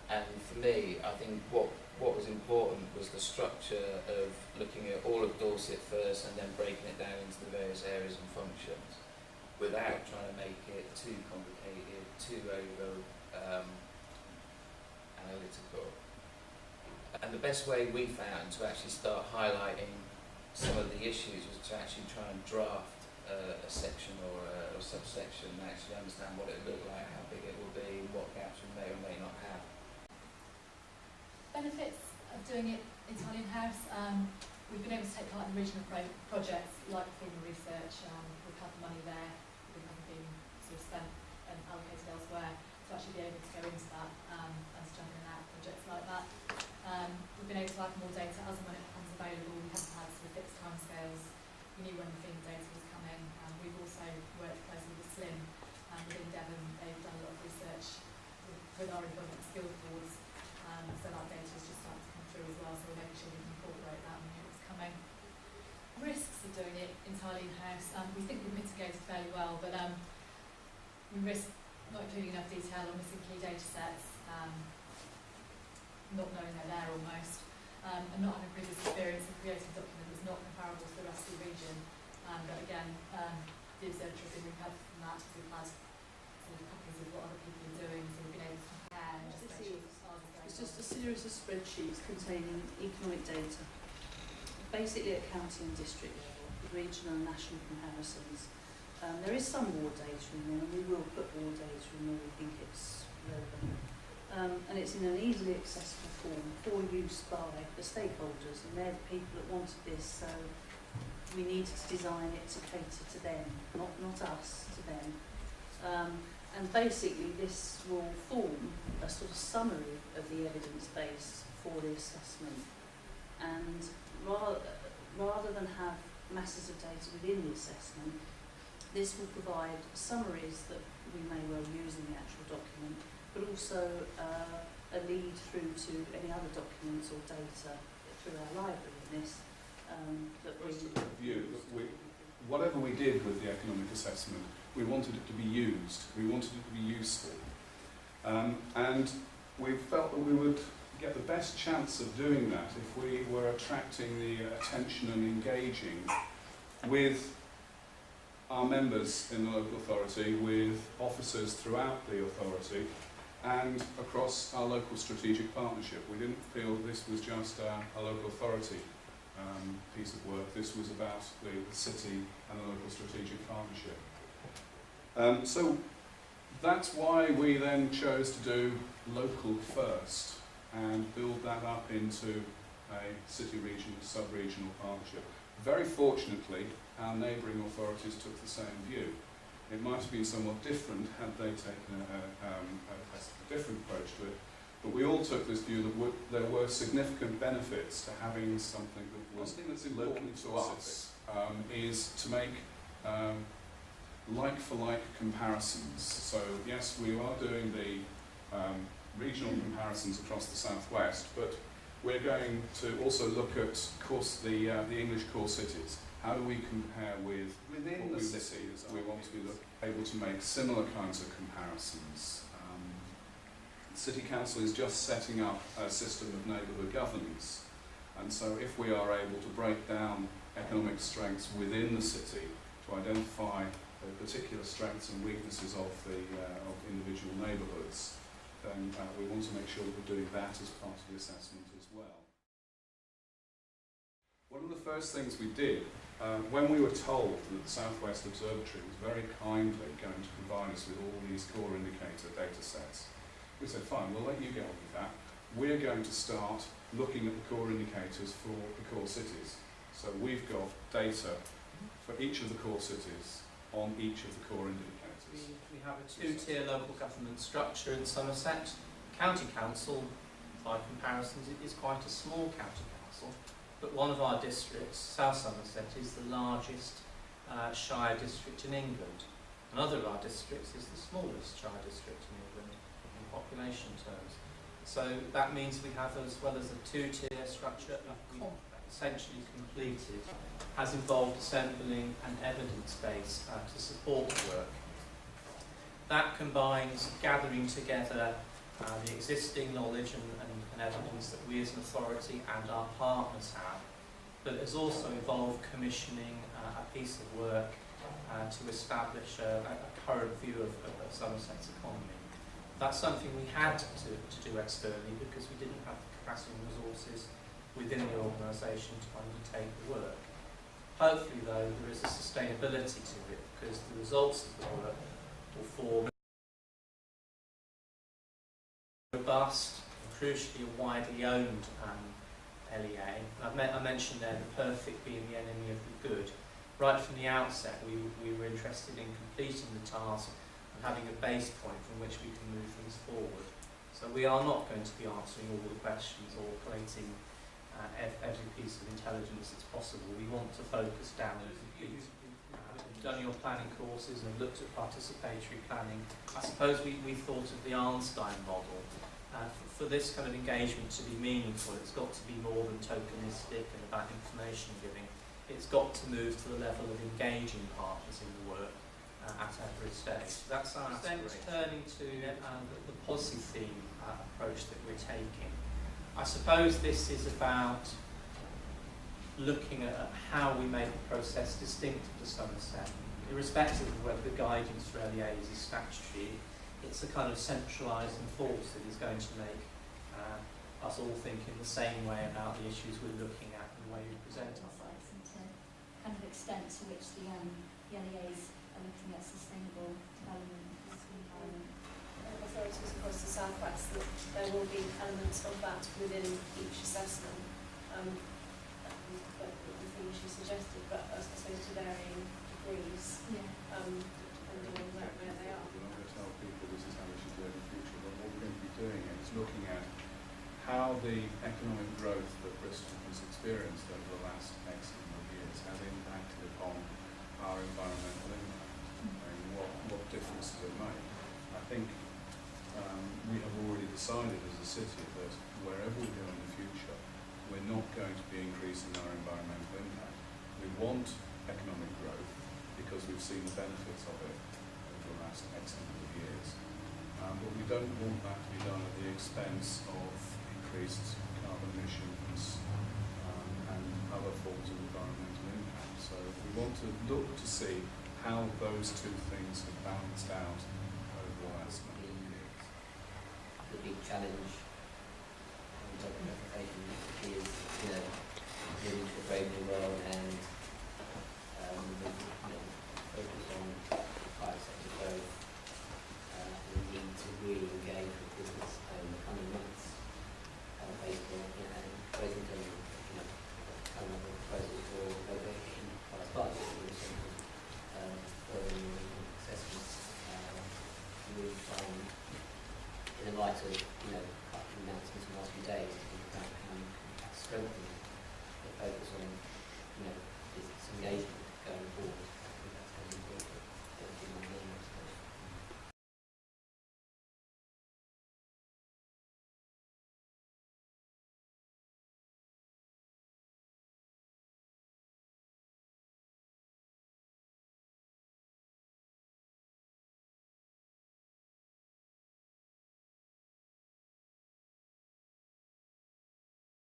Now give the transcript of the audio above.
And for me, I think what was important was the structure of looking at all of Dorset first and then breaking it down into the various areas and functions without trying to make it too complicated, too over analytical. And the best way we found to actually start highlighting some of the issues was to actually try and draft a section or a subsection and actually understand what it looked like, how big it will be, what gaps we may or may not have. Benefits of doing it entirely in-house. We've been able to take part in regional projects like formal research. We've had the money there, we haven't been sort of spent and allocated elsewhere, to actually be able to go into that and jumping out projects like that. We've been able to add more data as and when it becomes available. We haven't had sort of fixed timescales. We knew when the FEMA data was coming. We've also worked closely with SLIM within Devon. They've done a lot of research with our employment skills boards, so that data is just starting to come through as well, so we're making sure we can incorporate that when it's coming. Risks of doing it entirely in-house. We think we've mitigated fairly well, but we risk not including enough detail or missing key data sets, not knowing they're there almost, and not having previous experience in creating a document that's not comparable to the rest of the region. But again, the observatory thing we've had from that, we've had sort of copies of what other people are doing, so we've been able to compare and just make sure that ours is going. It's just a series of spreadsheets containing economic data, basically at county and district level, regional and national comparisons. There is some ward data in there, and we will put ward data in where we think it's relevant. And it's in an easily accessible form for use by the stakeholders, and they're the people that wanted this, so we needed to design it to cater to them, not us, to them. And basically this will form a sort of summary of the evidence base for the assessment, and rather than have masses of data within the assessment, this will provide summaries that we may well use in the actual document, but also a lead through to any other documents or data through our library in this. Whatever we did with the economic assessment, we wanted it to be used, we wanted it to be useful. And we felt that we would get the best chance of doing that if we were attracting the attention and engaging with our members in the local authority, with officers throughout the authority, and across our local strategic partnership. We didn't feel this was just a local authority piece of work. This was about the city and the local strategic partnership. So that's why we then chose to do local first and build that up into a city-regional, sub-regional partnership. Very fortunately, our neighbouring authorities took the same view. It might have been somewhat different had they taken a different approach to it, but we all took this view that there were significant benefits to having something that was local to us, is to make like-for-like comparisons. So yes, we are doing the regional comparisons across the South West, but we're going to also look at the English core cities. How do we compare within the cities? We want to be able to make similar kinds of comparisons. The City Council is just setting up a system of neighbourhood governance, and so if we are able to break down economic strengths within the city to identify the particular strengths and weaknesses of individual neighbourhoods, then we want to make sure that we're doing that as part of the assessment as well. One of the first things we did, when we were told that the South West Observatory was very kindly going to provide us with all these core indicator data sets, we said, fine, we'll let you get on with that. We're going to start looking at the core indicators for the core cities. So we've got data for each of the core cities on each of the core indicators. We have a two-tier local government structure in Somerset. County Council, by comparison, is quite a small county council, but one of our districts, South Somerset, is the largest shire district in England. Another of our districts is the smallest shire district in England in population terms. So that means we have, as well as a two-tier structure, essentially completed, has involved assembling an evidence base to support the work. That combines gathering together the existing knowledge and evidence that we as an authority and our partners have, but it has also involved commissioning a piece of work to establish a current view of Somerset's economy. That's something we had to do externally because we didn't have the capacity and resources within the organisation to undertake the work. Hopefully, though, there is a sustainability to it because the results of the work will form a robust and crucially a widely owned LEA. I mentioned there the perfect being the enemy of the good. Right from the outset, we were interested in completing the task and having a base point from which we can move things forward. So we are not going to be answering all the questions or collating every piece of intelligence that's possible. We want to focus down those feet. You've done your planning courses and looked at participatory planning. I suppose we thought of the Arnstein model. For this kind of engagement to be meaningful, it's got to be more than tokenistic and about information giving. It's got to move to the level of engaging partners in the work at every stage. That's our aspiration. Turning to the policy theme approach that we're taking. I suppose this is about looking at how we make the process distinctive to Somerset. Irrespective of whether the guidance for LEAs is statutory, it's a kind of centralising force that is going to make us all think in the same way about the issues we're looking at and the way we present ourselves. And to kind of extent to which the LEAs are looking at sustainable development in the environment. Authorities across the South West, that there will be elements of that within each assessment. But the things you suggested, but I suppose to varying degrees, Yeah. depending on where they are. We're not going to tell people this is how we should do it in the future, but what we're going to be doing is looking at how the economic growth that Bristol has experienced over the last X number of years has impacted upon our environmental impact and what difference does it make. I think we have already decided as a city that wherever we go in the future, we're not going to be increasing our environmental impact. We want economic growth because we've seen the benefits of it over the last X number of years. But we don't want that to be done at the expense of increased carbon emissions and other forms of environmental impact. So we want to look to see how those two things have balanced out over the last number of years. The big challenge in the presentation is, moving to a brave new world and focus on private sector growth. We need to really engage with business over the coming months, based on both in terms of coming up with proposals for location price budget, but also further assessments with in the light of announcements in the last few days to think about how you can strengthen the focus on business engagement going forward.